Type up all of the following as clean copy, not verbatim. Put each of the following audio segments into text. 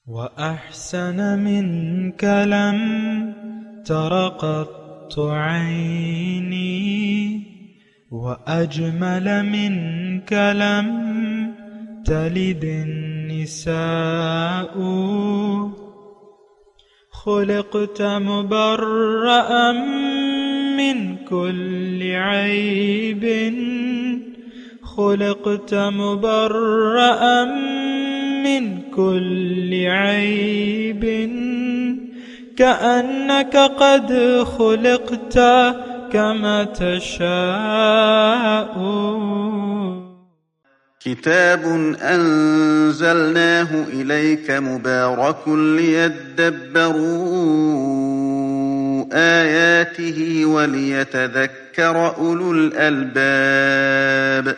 وأحسن منك لم تر قط عيني وأجمل منك لم تلد النساء خلقت مبرأ من كل عيب خلقت مبرأ من كل عيب كأنك قد خلقت كما تشاء. كتاب أنزلناه إليك مبارك ليدبروا آياته وليتذكر أولو الألباب.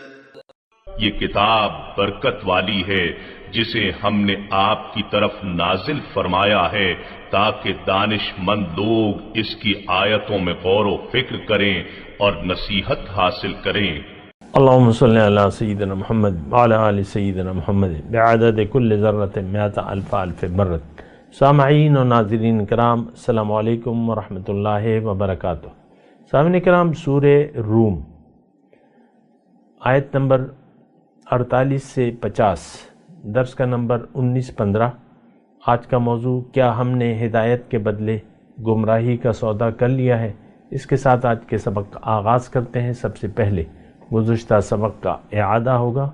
یہ کتاب برکت والی ہے جسے ہم نے آپ کی طرف نازل فرمایا ہے تاکہ دانش مند لوگ اس کی آیتوں میں غور و فکر کریں اور نصیحت حاصل کریں. اللہم صلی علی سیدنا محمد وعلی آل سیدنا محمد بعدد کل ذرۃ مئۃ الف الف مرۃ. سامعین و ناظرین کرام، السلام علیکم ورحمۃ اللہ وبرکاتہ. سامعین کرام، سورہ روم آیت نمبر 48 سے 50، درس کا نمبر 19-15. آج کا موضوع، کیا ہم نے ہدایت کے بدلے گمراہی کا سودا کر لیا ہے؟ اس کے ساتھ آج کے سبق کا آغاز کرتے ہیں. سب سے پہلے گزشتہ سبق کا اعادہ ہوگا.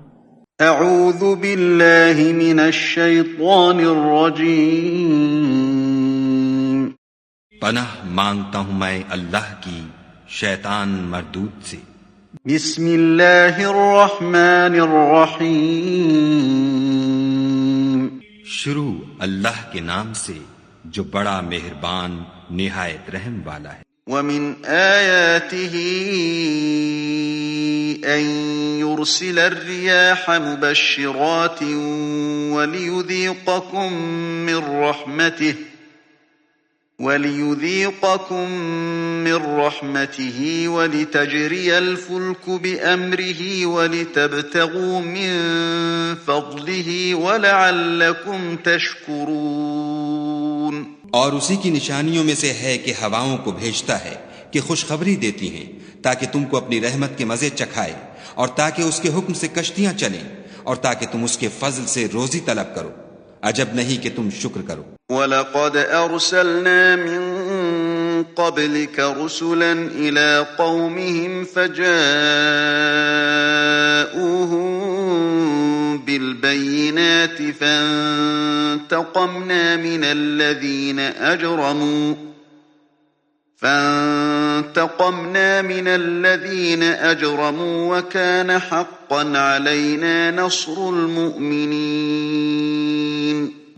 اعوذ باللہ من الشیطان الرجیم. پناہ مانگتا ہوں میں اللہ کی شیطان مردود سے. بسم اللہ الرحمن الرحیم. شروع اللہ کے نام سے جو بڑا مہربان نہایت رحم والا ہے. ومن آیاته أن يرسل الرياح مبشرات وليذيقكم من رحمته ولتجري الفلك بأمره ولتبتغوا من فضله ولعلكم تشكرون. اور اسی کی نشانیوں میں سے ہے کہ ہواؤں کو بھیجتا ہے کہ خوشخبری دیتی ہیں تاکہ تم کو اپنی رحمت کے مزے چکھائے، اور تاکہ اس کے حکم سے کشتیاں چلیں، اور تاکہ تم اس کے فضل سے روزی طلب کرو. عجب نہیں کہ تم شکر کرو. وَلَقَدْ أَرْسَلْنَا مِن قَبْلِكَ رُسُلًا إِلَىٰ قَوْمِهِمْ فَجَاءُوهُم بِالْبَيِّنَاتِ فَانتَقَمْنَا مِنَ الَّذِينَ أَجْرَمُوا وَكَانَ حَقًّا عَلَيْنَا نَصْرُ الْمُؤْمِنِينَ.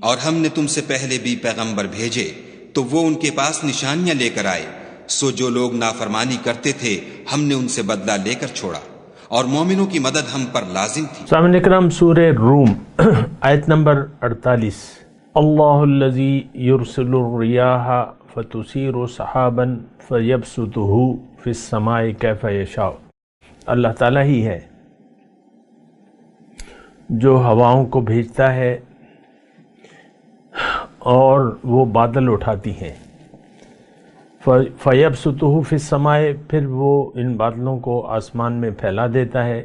اور ہم نے تم سے پہلے بھی پیغمبر بھیجے تو وہ ان کے پاس نشانیاں لے کر آئے، سو جو لوگ نافرمانی کرتے تھے ہم نے ان سے بدلہ لے کر چھوڑا، اور مومنوں کی مدد ہم پر لازم تھی. سامعین اکرام، سورہ روم آیت نمبر 48. اللہ الذی یرسل الریاح فتثیر سحابا فیبسطہ فی السماء کیف یشاء. اللہ تعالیٰ ہی ہے جو ہواؤں کو بھیجتا ہے اور وہ بادل اٹھاتی ہیں. فیبسطہ فی السماء، پھر وہ ان بادلوں کو آسمان میں پھیلا دیتا ہے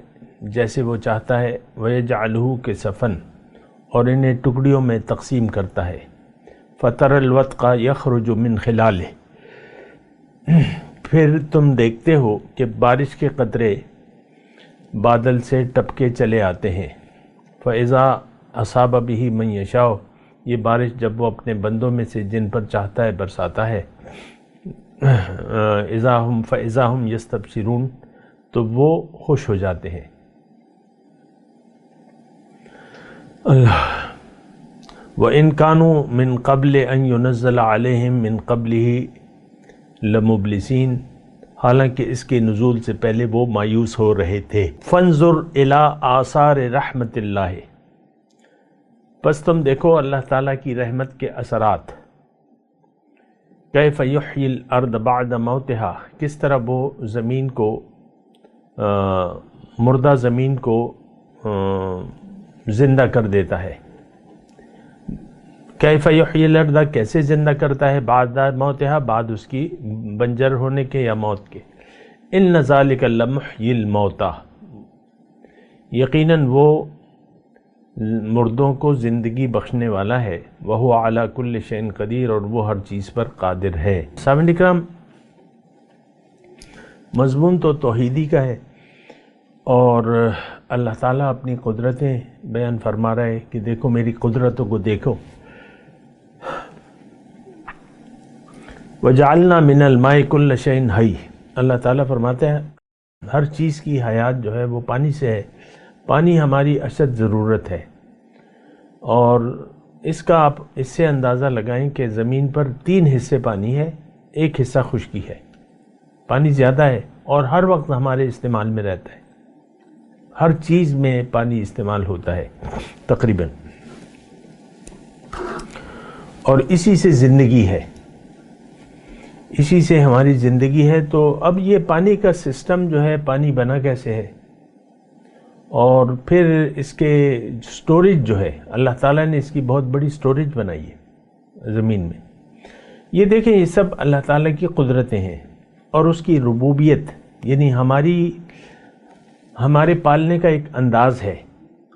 جیسے وہ چاہتا ہے. ویجعلہ کسفا، اور انہیں ٹکڑیوں میں تقسیم کرتا ہے. فَتَرَى الْوَدْقَ يَخْرُجُ مِنْ خِلَالِهِ، پھر تم دیکھتے ہو کہ بارش کے قطرے بادل سے ٹپکے چلے آتے ہیں. فَإِذَا أَصَابَ بِهِ مَن يَشَاءُ، یہ بارش جب وہ اپنے بندوں میں سے جن پر چاہتا ہے برساتا ہے. فَإِذَا هُمْ يَسْتَبْشِرُونَ، تو وہ خوش ہو جاتے ہیں. اللہ. وَإِن كَانُوا مِن قَبْلِ أَن يُنَزَّلَ عَلَيْهِم مِّن قَبْلِهِ لَمُبْلِسِينَ، حالانکہ اس کے نزول سے پہلے وہ مایوس ہو رہے تھے. فَانظُرْ إِلَىٰ آثَارِ رَحْمَتِ اللَّهِ، پس تم دیکھو اللہ تعالیٰ کی رحمت کے اثرات. کیف یحیی الارض بعد موتها، کس طرح وہ زمین کو مردہ زمین کو زندہ کر دیتا ہے. کیف یحیی الارض، کیسے زندہ کرتا ہے بعد موتہا، بعد اس کی بنجر ہونے کے یا موت کے. ان ذالک لمحیی الموتى، یقیناً وہ مردوں کو زندگی بخشنے والا ہے. وہو علی کل شیء قدیر، اور وہ ہر چیز پر قادر ہے. سامعین اکرام، مضمون تو توحیدی کا ہے، اور اللہ تعالیٰ اپنی قدرتیں بیان فرما رہا ہے کہ دیکھو میری قدرتوں کو دیکھو. وَجَعَلْنَا مِنَ الْمَاءِ كُلَّ شَيْءٍ حَيٍّ، اللہ تعالیٰ فرماتے ہیں ہر چیز کی حیات جو ہے وہ پانی سے ہے. پانی ہماری اشد ضرورت ہے، اور اس کا آپ اس سے اندازہ لگائیں کہ زمین پر 3 حصے پانی ہے، 1 حصہ خشکی ہے. پانی زیادہ ہے اور ہر وقت ہمارے استعمال میں رہتا ہے، ہر چیز میں پانی استعمال ہوتا ہے تقریباً، اور اسی سے زندگی ہے، اسی سے ہماری زندگی ہے. تو اب یہ پانی کا سسٹم جو ہے، پانی بنا کیسے ہے، اور پھر اس کے سٹوریج جو ہے، اللہ تعالیٰ نے اس کی بہت بڑی سٹوریج بنائی ہے زمین میں. یہ دیکھیں، یہ سب اللہ تعالیٰ کی قدرتیں ہیں، اور اس کی ربوبیت، یعنی ہمارے پالنے کا ایک انداز ہے،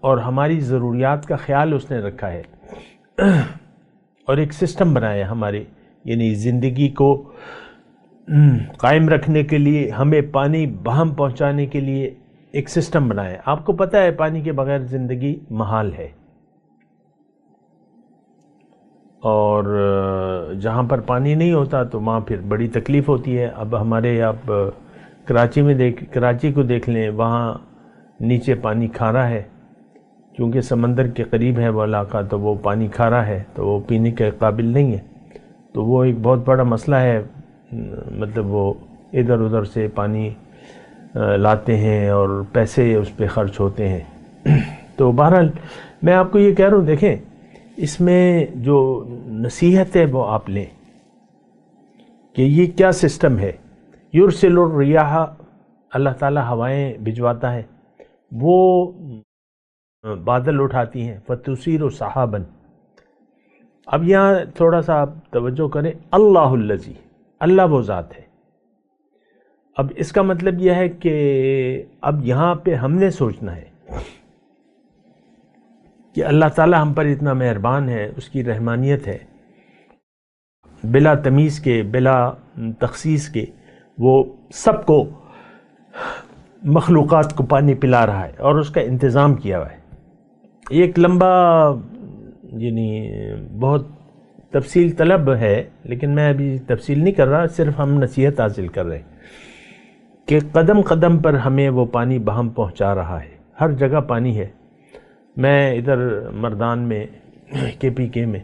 اور ہماری ضروریات کا خیال اس نے رکھا ہے، اور ایک سسٹم بنایا ہمارے، یعنی زندگی کو قائم رکھنے کے لیے، ہمیں پانی بہم پہنچانے کے لیے ایک سسٹم بنایا. آپ کو پتہ ہے پانی کے بغیر زندگی محال ہے، اور جہاں پر پانی نہیں ہوتا تو وہاں پھر بڑی تکلیف ہوتی ہے. اب ہمارے آپ کراچی کو دیکھ لیں، وہاں نیچے پانی کھارا ہے، کیونکہ سمندر کے قریب ہے وہ علاقہ، تو وہ پانی کھارا ہے، تو وہ پینے کے قابل نہیں ہے. تو وہ ایک بہت بڑا مسئلہ ہے، مطلب وہ ادھر ادھر سے پانی لاتے ہیں اور پیسے اس پہ خرچ ہوتے ہیں. تو بہرحال میں آپ کو یہ کہہ رہا ہوں، دیکھیں اس میں جو نصیحت ہے وہ آپ لیں کہ یہ کیا سسٹم ہے. یرسل الریاح، اللہ تعالیٰ ہوائیں بھجواتا ہے، وہ بادل اٹھاتی ہیں. فتصیر سحابا، اب یہاں تھوڑا سا آپ توجہ کریں. اللہ الذی، اللہ وہ ذات ہے. اب اس کا مطلب یہ ہے کہ اب یہاں پہ ہم نے سوچنا ہے کہ اللہ تعالیٰ ہم پر اتنا مہربان ہے، اس کی رحمانیت ہے، بلا تمیز کے، بلا تخصیص کے وہ سب کو، مخلوقات کو پانی پلا رہا ہے اور اس کا انتظام کیا ہوا ہے. یہ ایک لمبا، یعنی بہت تفصیل طلب ہے، لیکن میں ابھی تفصیل نہیں کر رہا، صرف ہم نصیحت حاصل کر رہے ہیں کہ قدم قدم پر ہمیں وہ پانی بہم پہنچا رہا ہے. ہر جگہ پانی ہے. میں ادھر مردان میں KPK میں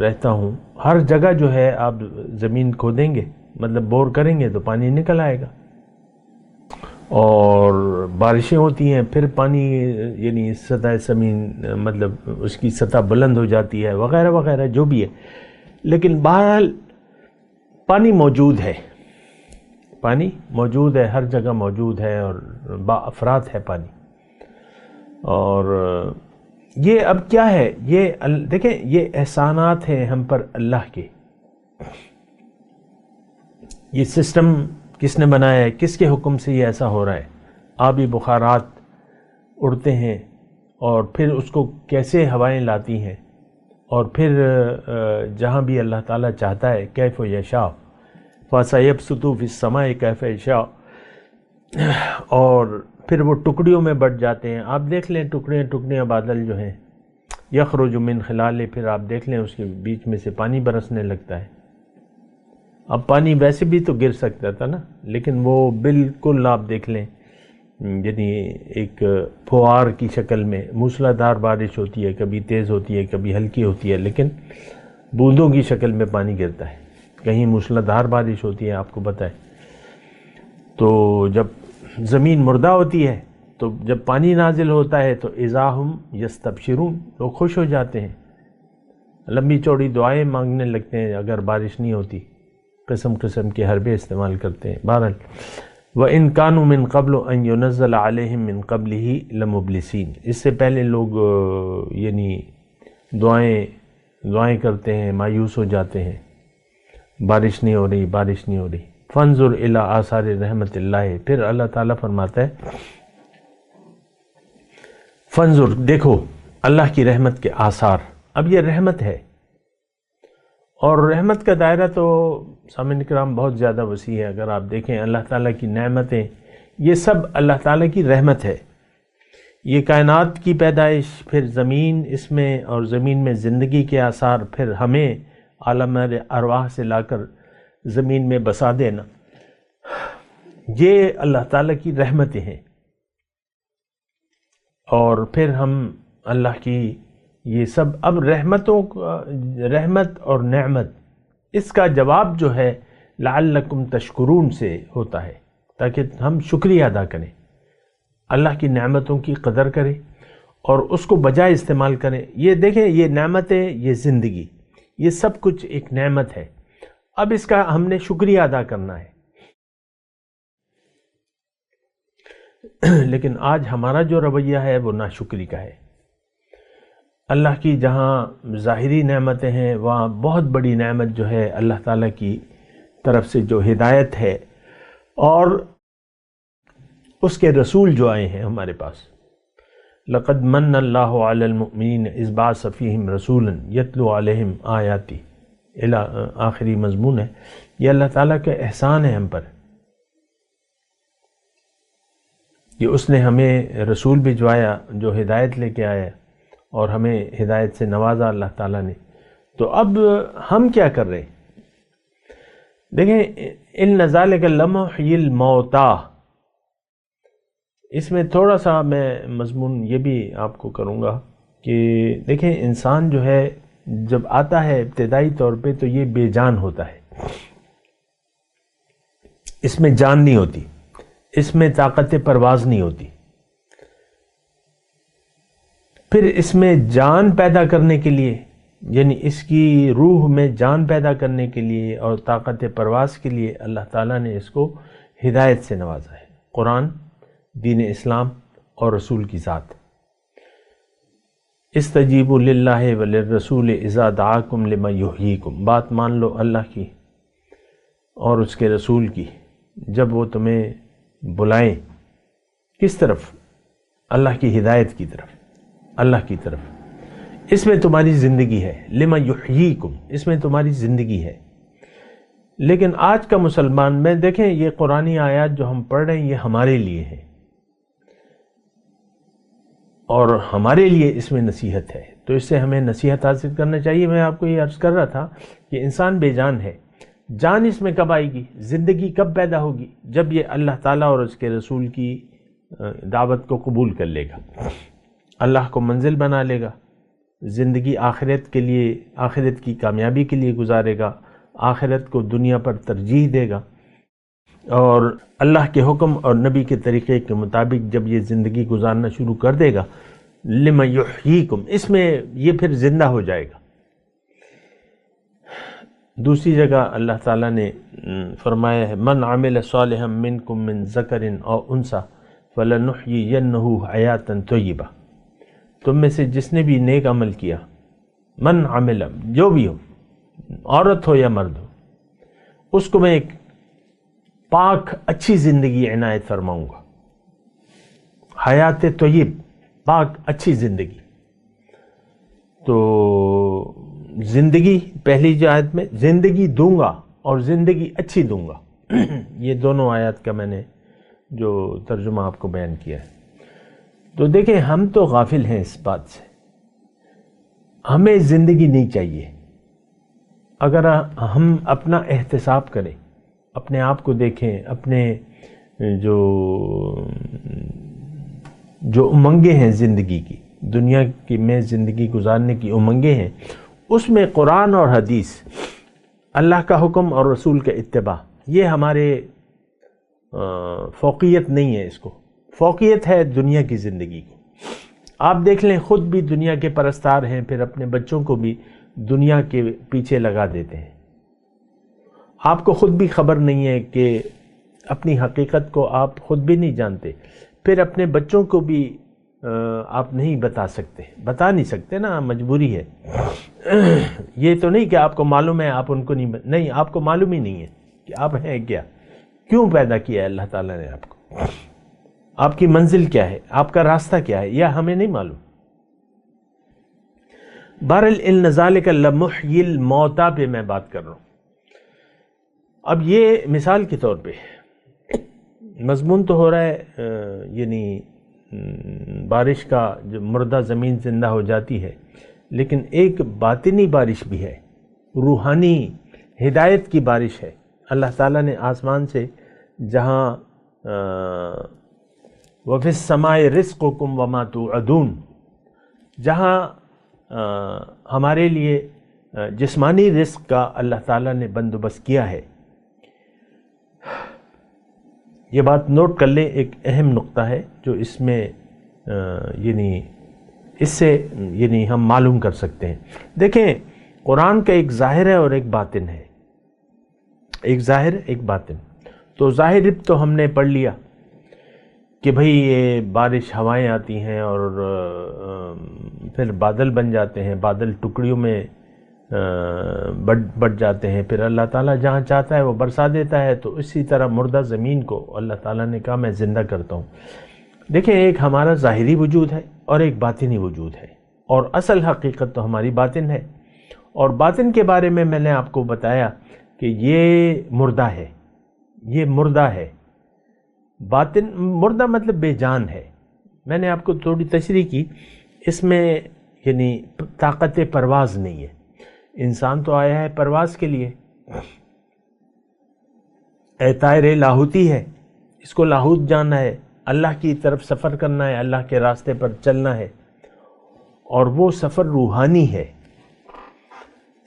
رہتا ہوں. ہر جگہ جو ہے آپ زمین کھودیں گے، مطلب بور کریں گے تو پانی نکل آئے گا، اور بارشیں ہوتی ہیں پھر پانی، یعنی سطح زمین، مطلب اس کی سطح بلند ہو جاتی ہے، وغیرہ وغیرہ جو بھی ہے. لیکن بہرحال پانی موجود ہے، پانی موجود ہے، ہر جگہ موجود ہے، اور با افراد ہے پانی. اور یہ اب کیا ہے، یہ دیکھیں یہ احسانات ہیں ہم پر اللہ کے. یہ سسٹم کس نے بنایا ہے، کس کے حکم سے یہ ایسا ہو رہا ہے. آبی بخارات اڑتے ہیں، اور پھر اس کو کیسے ہوائیں لاتی ہیں، اور پھر جہاں بھی اللہ تعالیٰ چاہتا ہے، کیف یشاء فَسَيَبْسُطُ فِي السَّمَاءِ كَيْفَ يَشَاءُ، اور پھر وہ ٹکڑیوں میں بٹ جاتے ہیں. آپ دیکھ لیں ٹکڑیاں بادل جو ہیں، یخرج من خلال، پھر آپ دیکھ لیں اس کے بیچ میں سے پانی برسنے لگتا ہے. اب پانی ویسے بھی تو گر سکتا تھا نا، لیکن وہ بالکل آپ دیکھ لیں، یعنی ایک پھوار کی شکل میں موسلا دھار بارش ہوتی ہے، کبھی تیز ہوتی ہے کبھی ہلکی ہوتی ہے، لیکن بوندوں کی شکل میں پانی گرتا ہے. کہیں موسلا دھار بارش ہوتی ہے، آپ کو پتہ ہے. تو جب زمین مردہ ہوتی ہے تو جب پانی نازل ہوتا ہے تو اذا ہم یستبشرون، لوگ خوش ہو جاتے ہیں، لمبی چوڑی دعائیں مانگنے لگتے ہیں اگر بارش نہیں ہوتی، قسم قسم کے حربے استعمال کرتے ہیں. بہرحال وَإِن كَانُوا مِن قَبْلُ أَن يُنَزَّلَ عَلَيْهِم مِّن قَبْلِهِ لَمُبْلِسِينَ، اس سے پہلے لوگ یعنی دعائیں دعائیں کرتے ہیں، مایوس ہو جاتے ہیں، بارش نہیں ہو رہی، بارش نہیں ہو رہی. فانظر الی آثار رحمت اللہ، پھر اللہ تعالیٰ فرماتا ہے فانظر، دیکھو اللہ کی رحمت کے آثار. اب یہ رحمت ہے، اور رحمت کا دائرہ تو سامعین کرام بہت زیادہ وسیع ہے. اگر آپ دیکھیں اللہ تعالیٰ کی نعمتیں، یہ سب اللہ تعالیٰ کی رحمت ہے. یہ کائنات کی پیدائش، پھر زمین اس میں، اور زمین میں زندگی کے آثار، پھر ہمیں عالم ارواح سے لا کر زمین میں بسا دینا، یہ اللہ تعالیٰ کی رحمتیں ہیں. اور پھر ہم اللہ کی یہ سب، اب رحمتوں کا، رحمت اور نعمت، اس کا جواب جو ہے لعلکم تشکرون سے ہوتا ہے، تاکہ ہم شکریہ ادا کریں، اللہ کی نعمتوں کی قدر کریں اور اس کو بجائے استعمال کریں. یہ دیکھیں، یہ نعمتیں، یہ زندگی، یہ سب کچھ ایک نعمت ہے. اب اس کا ہم نے شکریہ ادا کرنا ہے. لیکن آج ہمارا جو رویہ ہے وہ ناشکری کا ہے. اللہ کی جہاں ظاہری نعمتیں ہیں، وہاں بہت بڑی نعمت جو ہے اللہ تعالیٰ کی طرف سے جو ہدایت ہے، اور اس کے رسول جو آئے ہیں ہمارے پاس. لقد من اللہ علی المؤمنین اذ بعث فیہم رسولا یتلو علیہم آیاتی، آخری مضمون ہے. یہ اللہ تعالیٰ کا احسان ہے ہم پر کہ اس نے ہمیں رسول بھجوایا جو ہدایت لے کے آیا، اور ہمیں ہدایت سے نوازا اللہ تعالیٰ نے. تو اب ہم کیا کر رہے ہیں؟ دیکھیں، ان ذالک لمحی الموتا، اس میں تھوڑا سا میں مضمون یہ بھی آپ کو کروں گا کہ دیکھیں، انسان جو ہے جب آتا ہے ابتدائی طور پہ تو یہ بے جان ہوتا ہے، اس میں جان نہیں ہوتی، اس میں طاقت پرواز نہیں ہوتی. پھر اس میں جان پیدا کرنے کے لیے، یعنی اس کی روح میں جان پیدا کرنے کے لیے اور طاقت پرواز کے لیے اللہ تعالیٰ نے اس کو ہدایت سے نوازا ہے. قرآن، دین اسلام اور رسول کی ذات. استجیبوا للہ وللرسول اذا دعاکم لما یحییکم، بات مان لو اللہ کی اور اس کے رسول کی جب وہ تمہیں بلائیں. کس طرف؟ اللہ کی ہدایت کی طرف، اللہ کی طرف. اس میں تمہاری زندگی ہے، لما یحییکم، اس میں تمہاری زندگی ہے. لیکن آج کا مسلمان میں دیکھیں، یہ قرآنی آیات جو ہم پڑھ رہے ہیں یہ ہمارے لیے ہیں، اور ہمارے لیے اس میں نصیحت ہے، تو اس سے ہمیں نصیحت حاصل کرنا چاہیے. میں آپ کو یہ عرض کر رہا تھا کہ انسان بے جان ہے. جان اس میں کب آئے گی؟ زندگی کب پیدا ہوگی؟ جب یہ اللہ تعالیٰ اور اس کے رسول کی دعوت کو قبول کر لے گا، اللہ کو منزل بنا لے گا، زندگی آخرت کے لیے، آخرت کی کامیابی کے لیے گزارے گا، آخرت کو دنیا پر ترجیح دے گا، اور اللہ کے حکم اور نبی کے طریقے کے مطابق جب یہ زندگی گزارنا شروع کر دے گا، لما یحییکم، اس میں یہ پھر زندہ ہو جائے گا. دوسری جگہ اللہ تعالیٰ نے فرمایا ہے، من عمل صالحا منکم من ذکر او انثی فلنحیینہ حیاتا طیبہ. تم میں سے جس نے بھی نیک عمل کیا، من عمل، جو بھی ہو، عورت ہو یا مرد ہو، اس کو میں ایک پاک اچھی زندگی عنایت فرماؤں گا. حیات طیب، پاک اچھی زندگی. تو زندگی، پہلی آیت میں زندگی دوں گا اور زندگی اچھی دوں گا. یہ دونوں آیات کا میں نے جو ترجمہ آپ کو بیان کیا ہے. تو دیکھیں، ہم تو غافل ہیں اس بات سے. ہمیں زندگی نہیں چاہیے. اگر ہم اپنا احتساب کریں، اپنے آپ کو دیکھیں، اپنے جو امنگیں ہیں زندگی کی، دنیا کی میں زندگی گزارنے کی امنگیں ہیں، اس میں قرآن اور حدیث، اللہ کا حکم اور رسول کا اتباع، یہ ہمارے فوقیت نہیں ہے. اس کو فوقیت ہے دنیا کی زندگی کو. آپ دیکھ لیں، خود بھی دنیا کے پرستار ہیں، پھر اپنے بچوں کو بھی دنیا کے پیچھے لگا دیتے ہیں. آپ کو خود بھی خبر نہیں ہے کہ اپنی حقیقت کو آپ خود بھی نہیں جانتے، پھر اپنے بچوں کو بھی آپ نہیں بتا نہیں سکتے نا، مجبوری ہے۔ یہ تو نہیں کہ آپ کو معلوم ہے آپ ان کو نہیں، آپ کو معلوم ہی نہیں ہے کہ آپ ہیں کیا، کیوں پیدا کیا ہے اللہ تعالیٰ نے آپ کو، آپ کی منزل کیا ہے، آپ کا راستہ کیا ہے، یہ ہمیں نہیں معلوم۔ بہرحال ان ذالک لمحیی الموتیٰ پہ میں بات کر رہا ہوں۔ اب یہ مثال کے طور پہ مضمون تو ہو رہا ہے یعنی بارش کا، جو مردہ زمین زندہ ہو جاتی ہے، لیکن ایک باطنی بارش بھی ہے، روحانی ہدایت کی بارش ہے۔ اللہ تعالیٰ نے آسمان سے جہاں وَفِي السَّمَاءِ رِزْقُكُمْ وَمَا تُوعَدُونَ، جہاں ہمارے لیے جسمانی رزق کا اللہ تعالیٰ نے بندوبست کیا ہے۔ یہ بات نوٹ کر لیں، ایک اہم نقطہ ہے جو اس میں یعنی اس سے یعنی ہم معلوم کر سکتے ہیں۔ دیکھیں، قرآن کا ایک ظاہر ہے اور ایک باطن ہے، ایک ظاہر ایک باطن۔ تو ظاہر تو ہم نے پڑھ لیا کہ بھئی یہ بارش ہوائیں آتی ہیں اور پھر بادل بن جاتے ہیں، بادل ٹکڑیوں میں بٹ جاتے ہیں، پھر اللہ تعالیٰ جہاں چاہتا ہے وہ برسا دیتا ہے۔ تو اسی طرح مردہ زمین کو اللہ تعالیٰ نے کہا میں زندہ کرتا ہوں۔ دیکھیں، ایک ہمارا ظاہری وجود ہے اور ایک باطنی وجود ہے، اور اصل حقیقت تو ہماری باطن ہے۔ اور باطن کے بارے میں نے آپ کو بتایا کہ یہ مردہ ہے، یہ مردہ ہے۔ باطن مردہ مطلب بے جان ہے۔ میں نے آپ کو تھوڑی تشریح کی، اس میں یعنی طاقت پرواز نہیں ہے۔ انسان تو آیا ہے پرواز کے لیے، اے طائر لاہوتی ہے، اس کو لاہوت جانا ہے، اللہ کی طرف سفر کرنا ہے، اللہ کے راستے پر چلنا ہے، اور وہ سفر روحانی ہے۔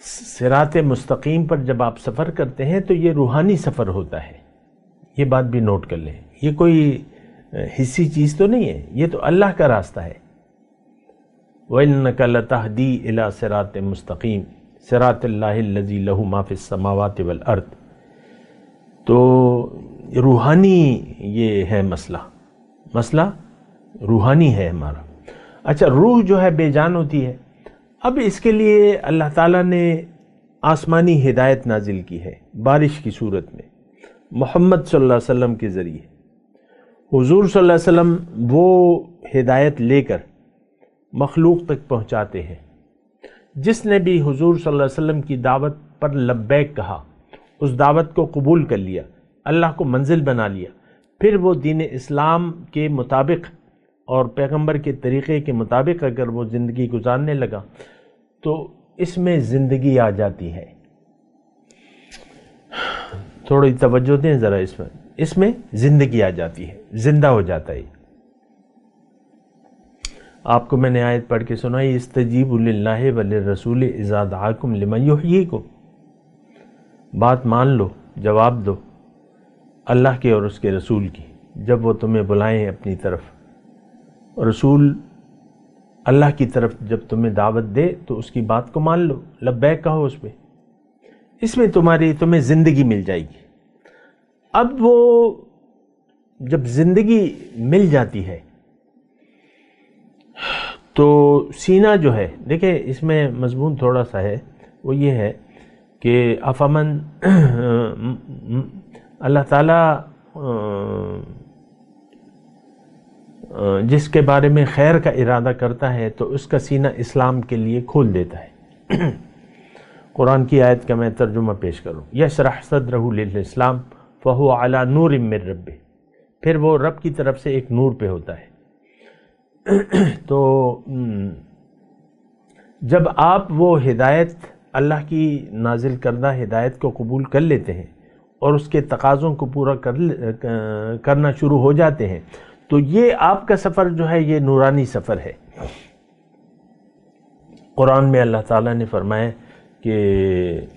صراط مستقیم پر جب آپ سفر کرتے ہیں تو یہ روحانی سفر ہوتا ہے، یہ بات بھی نوٹ کر لیں۔ یہ کوئی حصی چیز تو نہیں ہے، یہ تو اللہ کا راستہ ہے۔ وَإِنَّكَ لَتَهْدِي إِلَى صِرَاطٍ مُسْتَقِيمٍ صِرَاطِ اللَّهِ الَّذِي لَهُ مَا فِي السَّمَاوَاتِ وَالْأَرْضِ۔ تو روحانی یہ ہے مسئلہ روحانی ہے ہمارا۔ اچھا، روح جو ہے بے جان ہوتی ہے۔ اب اس کے لیے اللہ تعالیٰ نے آسمانی ہدایت نازل کی ہے بارش کی صورت میں، محمد صلی اللہ علیہ وسلم کے ذریعے۔ حضور صلی اللہ علیہ وسلم وہ ہدایت لے کر مخلوق تک پہنچاتے ہیں۔ جس نے بھی حضور صلی اللہ علیہ وسلم کی دعوت پر لبیک کہا، اس دعوت کو قبول کر لیا، اللہ کو منزل بنا لیا، پھر وہ دین اسلام کے مطابق اور پیغمبر کے طریقے کے مطابق اگر وہ زندگی گزارنے لگا تو اس میں زندگی آ جاتی ہے۔ تھوڑی توجہ دیں ذرا، اس میں زندگی آ جاتی ہے، زندہ ہو جاتا ہے۔ آپ کو میں نے آیت پڑھ کے سنائی، استجیبوا للہ وللرسول اذا دعاکم لما یحییکم، بات مان لو، جواب دو اللہ کے اور اس کے رسول کی جب وہ تمہیں بلائیں اپنی طرف۔ رسول اللہ کی طرف جب تمہیں دعوت دے تو اس کی بات کو مان لو، لبیک کہو اس پہ، اس میں تمہیں زندگی مل جائے گی۔ اب وہ جب زندگی مل جاتی ہے تو سینہ جو ہے، دیکھیں اس میں مضمون تھوڑا سا ہے، وہ یہ ہے کہ افمن اللہ تعالیٰ جس کے بارے میں خیر کا ارادہ کرتا ہے تو اس کا سینہ اسلام کے لیے کھول دیتا ہے۔ قرآن کی آیت کا میں ترجمہ پیش کروں، یشرح صدرہ للاسلام فہو علی نور من ربہ، پھر وہ رب کی طرف سے ایک نور پہ ہوتا ہے۔ تو جب آپ وہ ہدایت، اللہ کی نازل کردہ ہدایت کو قبول کر لیتے ہیں اور اس کے تقاضوں کو پورا کرنا شروع ہو جاتے ہیں تو یہ آپ کا سفر جو ہے یہ نورانی سفر ہے۔ قرآن میں اللہ تعالیٰ نے فرمایا کہ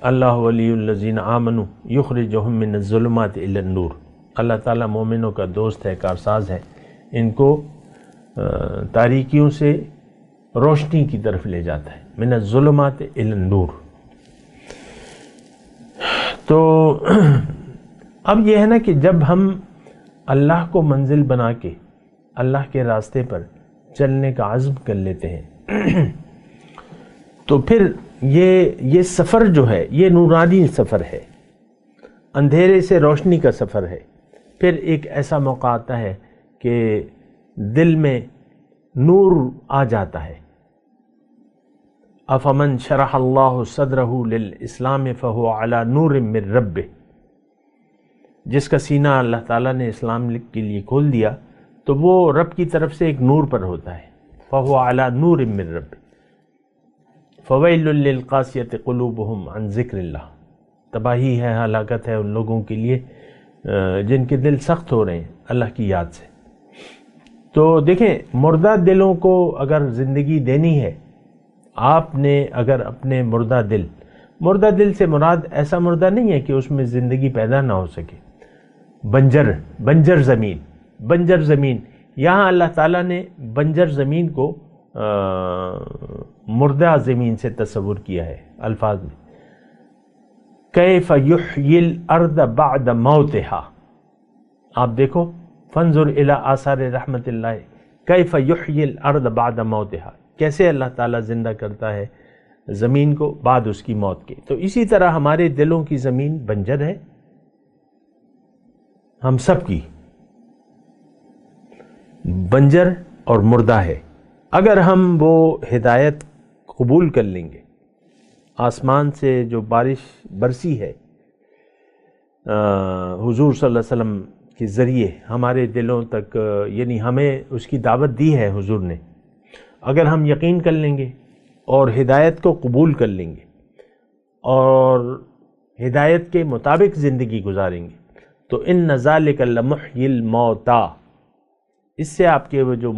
اللہ ولی الذین آمنوا یخرجہم من الظلمات الی النور، اللہ تعالیٰ مومنوں کا دوست ہے، کارساز ہے، ان کو تاریکیوں سے روشنی کی طرف لے جاتا ہے، من الظلمات الی النور۔ تو اب یہ ہے نا کہ جب ہم اللہ کو منزل بنا کے اللہ کے راستے پر چلنے کا عزم کر لیتے ہیں تو پھر یہ سفر جو ہے یہ نورانی سفر ہے، اندھیرے سے روشنی کا سفر ہے۔ پھر ایک ایسا موقع آتا ہے کہ دل میں نور آ جاتا ہے۔ افمن شرح اللہ صدرہ للاسلام فہو علی نور من ربہ، جس کا سینہ اللہ تعالیٰ نے اسلام کے لیے کھول دیا تو وہ رب کی طرف سے ایک نور پر ہوتا ہے۔ فہو علی نور من ربہ فویل للقاسیۃ قلوبہم عن ذکر اللہ، تباہی ہے، ہلاکت ہے ان لوگوں کے لیے جن کے دل سخت ہو رہے ہیں اللہ کی یاد سے۔ تو دیکھیں، مردہ دلوں کو اگر زندگی دینی ہے، آپ نے اگر اپنے مردہ دل سے مراد ایسا مردہ نہیں ہے کہ اس میں زندگی پیدا نہ ہو سکے، بنجر زمین، یہاں اللہ تعالیٰ نے بنجر زمین کو مردہ زمین سے تصور کیا ہے الفاظ میں۔ کیف یحیی الارض بعد موتہا، آپ دیکھو، فانظر الی آثار رحمت اللہ، کیف یحیی الارض بعد موتہا، کیسے اللہ تعالیٰ زندہ کرتا ہے زمین کو بعد اس کی موت کے۔ تو اسی طرح ہمارے دلوں کی زمین بنجر ہے، ہم سب کی بنجر اور مردہ ہے۔ اگر ہم وہ ہدایت قبول کر لیں گے، آسمان سے جو بارش برسی ہے حضور صلی اللہ علیہ وسلم کے ذریعے ہمارے دلوں تک، یعنی ہمیں اس کی دعوت دی ہے حضور نے، اگر ہم یقین کر لیں گے اور ہدایت کو قبول کر لیں گے اور ہدایت کے مطابق زندگی گزاریں گے تو ان ذالک لمحیی الموتیٰ، اس سے آپ کے وہ جو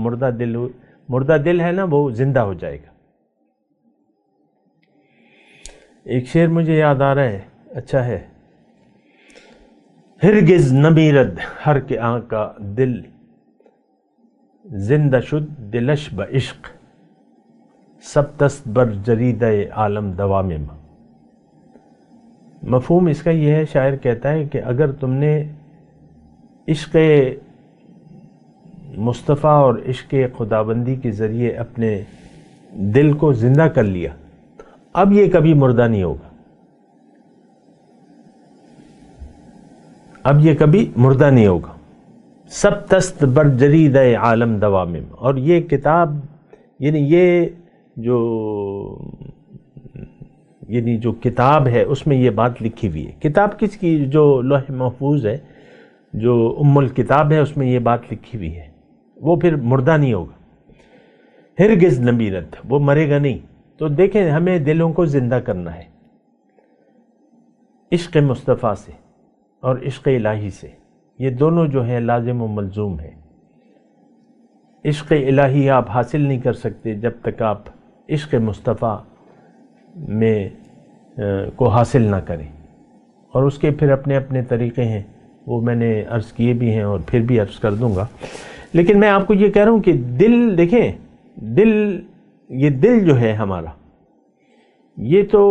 مردہ دل ہے نا وہ زندہ ہو جائے گا۔ ایک شعر مجھے یاد آ رہا ہے، اچھا ہے، ہرگز نمیرد ہر کے آنکھ کا دل، زندہ شد دلش بعشق، سب تست بر جریدہ عالم دوام ما۔ مفہوم اس کا یہ ہے، شاعر کہتا ہے کہ اگر تم نے عشق مصطفیٰ اور عشق خداوندی کے ذریعے اپنے دل کو زندہ کر لیا، اب یہ کبھی مردہ نہیں ہوگا، اب یہ کبھی مردہ نہیں ہوگا۔ سب تست بر جرید عالم دوام، اور یہ کتاب یعنی یہ جو کتاب ہے اس میں یہ بات لکھی ہوئی ہے۔ کتاب کس کی؟ جو لوح محفوظ ہے، جو ام الکتاب ہے، اس میں یہ بات لکھی ہوئی ہے، وہ پھر مردہ نہیں ہوگا۔ ہرگز نمیرد، وہ مرے گا نہیں۔ تو دیکھیں، ہمیں دلوں کو زندہ کرنا ہے عشق مصطفیٰ سے اور عشق الہی سے، یہ دونوں جو ہیں لازم و ملزوم ہیں۔ عشق الہی آپ حاصل نہیں کر سکتے جب تک آپ عشق مصطفیٰ میں کو حاصل نہ کریں، اور اس کے پھر اپنے اپنے طریقے ہیں، وہ میں نے عرض کیے بھی ہیں اور پھر بھی عرض کر دوں گا۔ لیکن میں آپ کو یہ کہہ رہا ہوں کہ دل، دیکھیں، یہ دل جو ہے ہمارا، یہ تو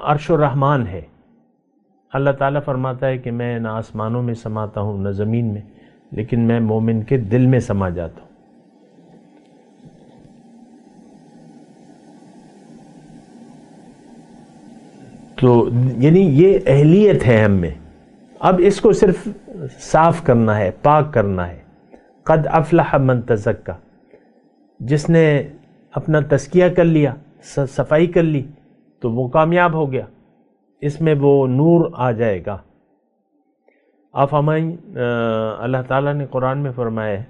عرش الرحمن ہے۔ اللہ تعالیٰ فرماتا ہے کہ میں نہ آسمانوں میں سماتا ہوں نہ زمین میں، لیکن میں مومن کے دل میں سما جاتا ہوں۔ تو یعنی یہ اہلیت ہے ہم میں، اب اس کو صرف صاف کرنا ہے، پاک کرنا ہے۔ قد افلح من تزکا، جس نے اپنا تزکیہ کر لیا، صفائی کر لی، تو وہ کامیاب ہو گیا، اس میں وہ نور آ جائے گا۔ اللہ تعالیٰ نے قرآن میں فرمایا ہے،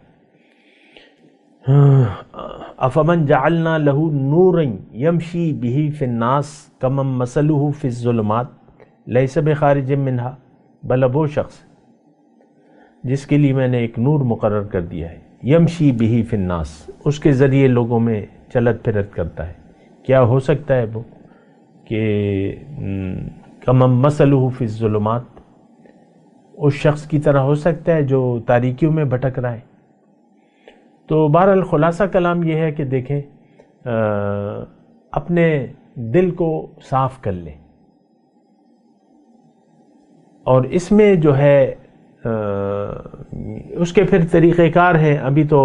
افمن جعلنا له نورا یمشی به فی الناس کمن مثلہ فی الظلمات لیس بخارج منہا، بھلا وہ شخص جس کے لیے میں نے ایک نور مقرر کر دیا ہے، یمشی به فی الناس، اس کے ذریعے لوگوں میں چلت پھرت کرتا ہے، کیا ہو سکتا ہے وہ کہ کمن مثلہ فی الظلمات، اس شخص کی طرح ہو سکتا ہے جو تاریکیوں میں بھٹک رہا ہے۔ تو بہرحال خلاصہ کلام یہ ہے کہ دیکھیں، اپنے دل کو صاف کر لیں، اور اس میں جو ہے اس کے پھر طریقہ کار ہیں، ابھی تو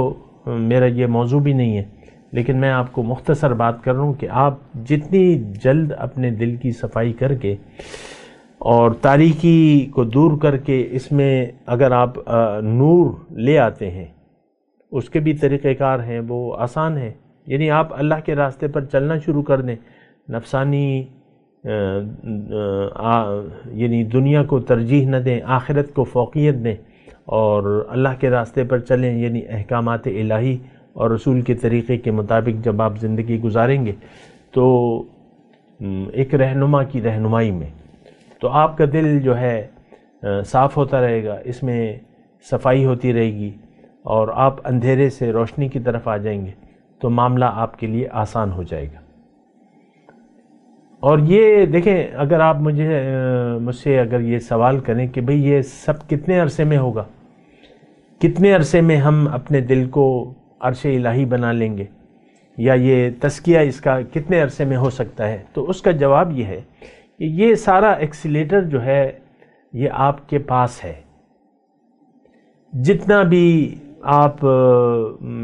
میرا یہ موضوع بھی نہیں ہے، لیکن میں آپ کو مختصر بات کر رہا ہوں کہ آپ جتنی جلد اپنے دل کی صفائی کر کے اور تاریکی کو دور کر کے اس میں اگر آپ نور لے آتے ہیں، اس کے بھی طریقہ کار ہیں، وہ آسان ہے. یعنی آپ اللہ کے راستے پر چلنا شروع کر دیں، نفسانی یعنی دنیا کو ترجیح نہ دیں، آخرت کو فوقیت دیں اور اللہ کے راستے پر چلیں. یعنی احکامات الہی اور رسول کے طریقے کے مطابق جب آپ زندگی گزاریں گے تو ایک رہنما کی رہنمائی میں، تو آپ کا دل جو ہے صاف ہوتا رہے گا، اس میں صفائی ہوتی رہے گی اور آپ اندھیرے سے روشنی کی طرف آ جائیں گے، تو معاملہ آپ کے لیے آسان ہو جائے گا. اور یہ دیکھیں، اگر آپ مجھ سے اگر یہ سوال کریں کہ بھئی یہ سب کتنے عرصے میں ہوگا، کتنے عرصے میں ہم اپنے دل کو عرش الہی بنا لیں گے، یا یہ تزکیہ اس کا کتنے عرصے میں ہو سکتا ہے، تو اس کا جواب یہ ہے کہ یہ سارا ایکسیلیٹر جو ہے یہ آپ کے پاس ہے. جتنا بھی آپ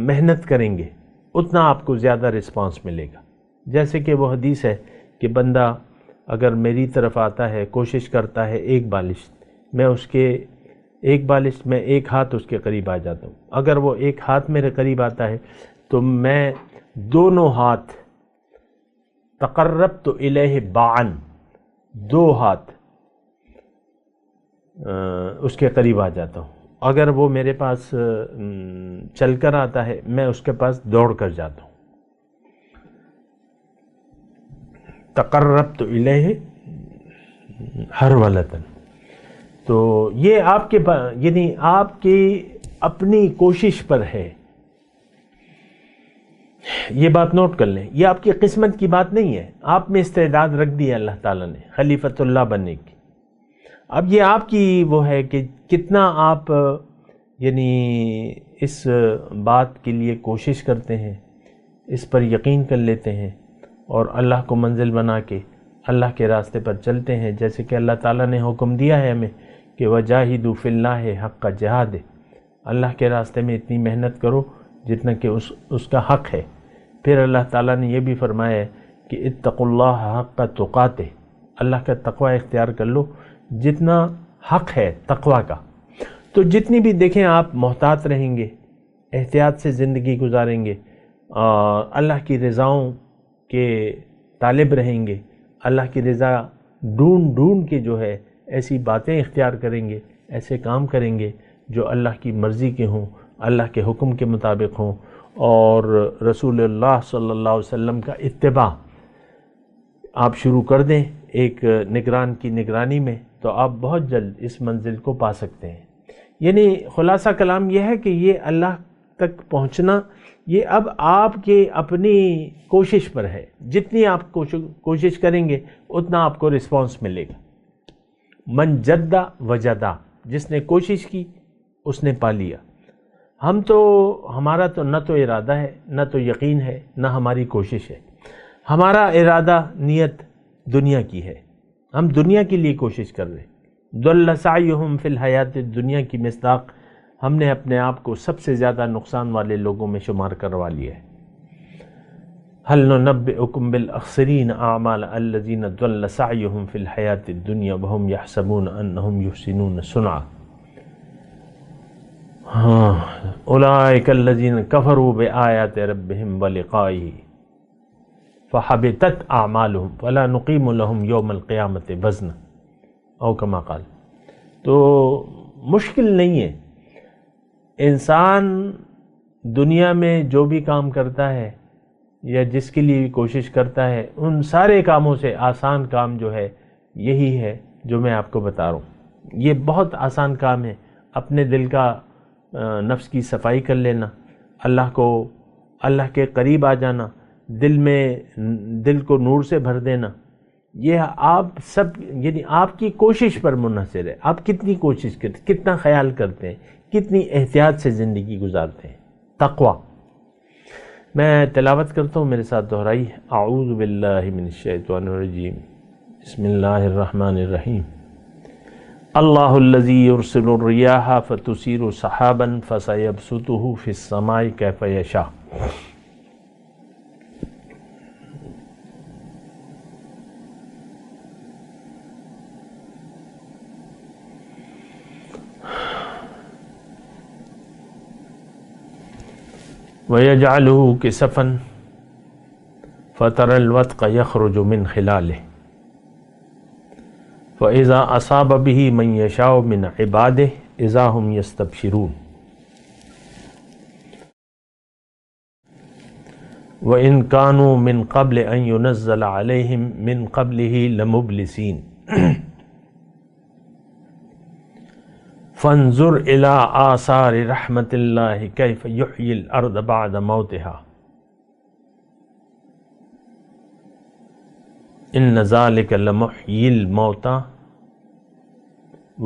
محنت کریں گے اتنا آپ کو زیادہ رسپانس ملے گا. جیسے کہ وہ حدیث ہے کہ بندہ اگر میری طرف آتا ہے، کوشش کرتا ہے ایک بالش، میں اس کے ایک ہاتھ اس کے قریب آ جاتا ہوں. اگر وہ ایک ہاتھ میرے قریب آتا ہے تو میں دونوں ہاتھ تقربت الیہ باعن، دو ہاتھ اس کے قریب آ جاتا ہوں. اگر وہ میرے پاس چل کر آتا ہے میں اس کے پاس دوڑ کر جاتا ہوں. تقربت الیہ ہرولۃ. تو یہ آپ کے یعنی آپ کی اپنی کوشش پر ہے. یہ بات نوٹ کر لیں، یہ آپ کی قسمت کی بات نہیں ہے. آپ میں استعداد رکھ دی ہے اللہ تعالیٰ نے خلیفۃ اللہ بننے کی. اب یہ آپ کی وہ ہے کہ کتنا آپ یعنی اس بات کے لیے کوشش کرتے ہیں، اس پر یقین کر لیتے ہیں اور اللہ کو منزل بنا کے اللہ کے راستے پر چلتے ہیں. جیسے کہ اللہ تعالیٰ نے حکم دیا ہے ہمیں کہ وَجَاهِدُوا فِي اللَّهِ حَقَّ جِهَادِهِ، اللہ کے راستے میں اتنی محنت کرو جتنا کہ اس کا حق ہے. پھر اللہ تعالیٰ نے یہ بھی فرمایا ہے کہ اتقوا اللہ حق تقاتہ، اللہ کا تقوی اختیار کر لو جتنا حق ہے تقوی کا. تو جتنی بھی دیکھیں آپ محتاط رہیں گے، احتیاط سے زندگی گزاریں گے، اللہ کی رضاؤں کے طالب رہیں گے، اللہ کی رضا ڈھونڈ کے جو ہے ایسی باتیں اختیار کریں گے، ایسے کام کریں گے جو اللہ کی مرضی کے ہوں، اللہ کے حکم کے مطابق ہوں، اور رسول اللہ صلی اللہ علیہ وسلم کا اتباع آپ شروع کر دیں ایک نگران کی نگرانی میں، تو آپ بہت جلد اس منزل کو پا سکتے ہیں. یعنی خلاصہ کلام یہ ہے کہ یہ اللہ تک پہنچنا یہ اب آپ کے اپنی کوشش پر ہے. جتنی آپ کوشش کریں گے اتنا آپ کو رسپانس ملے گا. من جدہ وجدہ، جس نے کوشش کی اس نے پا لیا. ہمارا تو نہ تو ارادہ ہے، نہ تو یقین ہے، نہ ہماری کوشش ہے. ہمارا ارادہ نیت دنیا کی ہے، ہم دنیا کے لیے کوشش کر رہے ہیں. ضل سعیہم فی الحیات الدنیا کی مصداق ہم نے اپنے آپ کو سب سے زیادہ نقصان والے لوگوں میں شمار کروا لیا ہے. هل ننبئکم بالاخسرین اعمال الذین ضل سعیہم فی الحیات الدنیا وهم یحسبون انہم یحسنون صنعا اولئک الذین کفروا بآیات ربہم ولقائہ فحبطت اعمالہم ولا نقیم لہم یوم القیامت وزنا او کما قال. تو مشکل نہیں ہے، انسان دنیا میں جو بھی کام کرتا ہے یا جس کے لیے بھی کوشش کرتا ہے ان سارے کاموں سے آسان کام جو ہے یہی ہے جو میں آپ کو بتا رہا ہوں. یہ بہت آسان کام ہے. اپنے دل کا نفس کی صفائی کر لینا، اللہ کے قریب آ جانا، دل کو نور سے بھر دینا. یہ آپ سب یعنی آپ کی کوشش پر منحصر ہے. آپ کتنی کوشش کرتے ہیں، کتنا خیال کرتے ہیں، کتنی احتیاط سے زندگی گزارتے ہیں. تقوی. میں تلاوت کرتا ہوں، میرے ساتھ دہرائی. اعوذ باللہ من الشیطان الرجیم، بسم اللہ الرحمن الرحیم. اللہ الذی یرسل الریاح فتثیر سحابا فسیبسطہ فی السماء کیف یشاء. وَيَجْعَلُهُ كِسَفًا فَتَرَى الْوَدْقَ يَخْرُجُ مِنْ خِلَالِهِ فَإِذَا أَصَابَ بِهِ مَنْ يَشَاءُ مِنْ عِبَادِهِ إِذَا هُمْ يَسْتَبْشِرُونَ. وَإِنْ كَانُوا مِنْ قَبْلِ أَنْ يُنَزَّلَ عَلَيْهِمْ مِنْ قَبْلِهِ لَمُبْلِسِينَ. فانظر إلى آثار رحمة الله كيف يحيي الأرض بعد موتها إن ذلك لمحيي الموتى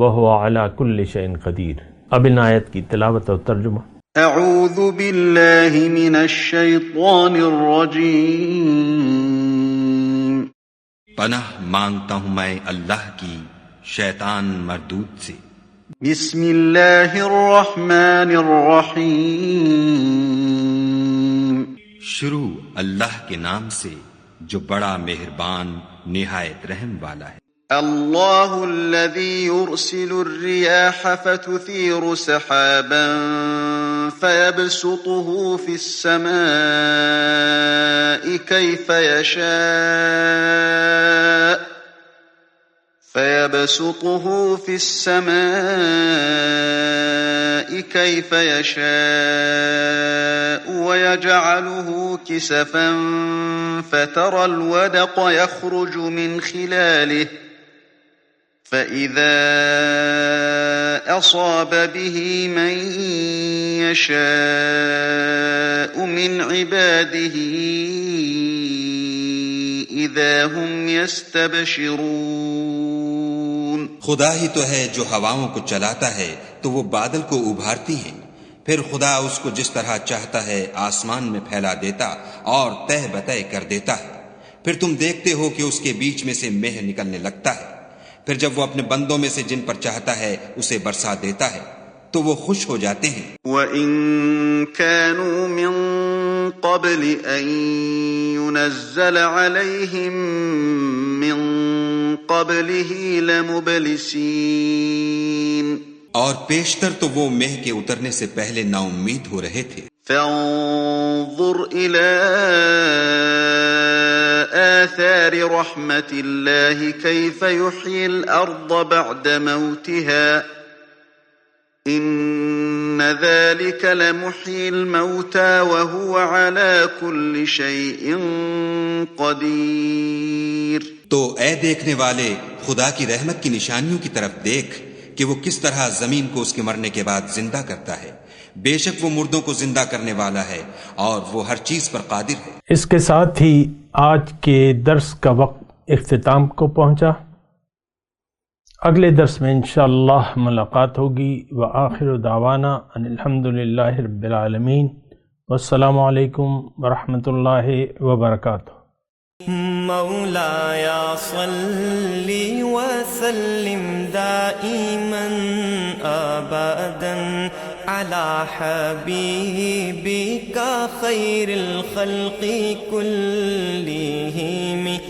وهو على كل شيء قدير. اب ان آیت کی تلاوت اور ترجمہ. اعوذ باللہ من الشیطان الرجیم. پناہ مانگتا ہوں میں اللہ کی شیطان مردود سے. بسم اللہ الرحمن الرحیم. شروع اللہ کے نام سے جو بڑا مہربان نہایت رحم والا ہے. اللہ الذی یرسل الریاح فتثیر سحابا فیبسطه فی السماء کیف یشاء ويجعله كسفا فترى الودق يخرج من خلاله فإذا أصاب به من يشاء من عباده اذا هم يستبشرون. خدا ہی تو ہے جو ہواؤں کو چلاتا ہے تو وہ بادل کو ابھارتی ہیں، پھر خدا اس کو جس طرح چاہتا ہے آسمان میں پھیلا دیتا اور تہ بتہ کر دیتا ہے. پھر تم دیکھتے ہو کہ اس کے بیچ میں سے مہ نکلنے لگتا ہے، پھر جب وہ اپنے بندوں میں سے جن پر چاہتا ہے اسے برسا دیتا ہے تو وہ خوش ہو جاتے ہیں. وَإِن كَانُوا مِن قَبْلِ أَن يُنَزَّلَ عَلَيْهِم مِّن قَبْلِهِ لَمُبْلِسِينَ. اور پیشتر تو وہ مہ کے اترنے سے پہلے نا امید ہو رہے تھے. فانظر إلى آثار رحمة الله كيف يحيي الأرض بعد موتها إن ذلك لمحيي الموتى وهو على كل شيء قدير. تو اے دیکھنے والے خدا کی رحمت کی نشانیوں کی طرف دیکھ کہ وہ کس طرح زمین کو اس کے مرنے کے بعد زندہ کرتا ہے. بے شک وہ مردوں کو زندہ کرنے والا ہے اور وہ ہر چیز پر قادر ہے. اس کے ساتھ ہی آج کے درس کا وقت اختتام کو پہنچا. اگلے درس میں انشاءاللہ ملاقات ہوگی. وآخر دعوانا ان الحمدللہ رب العالمین والسلام علیکم ورحمۃ اللہ وبرکاتہ. مولایا صلی وسلم دائما ابدا على حبيبك خير الخلق كلهم.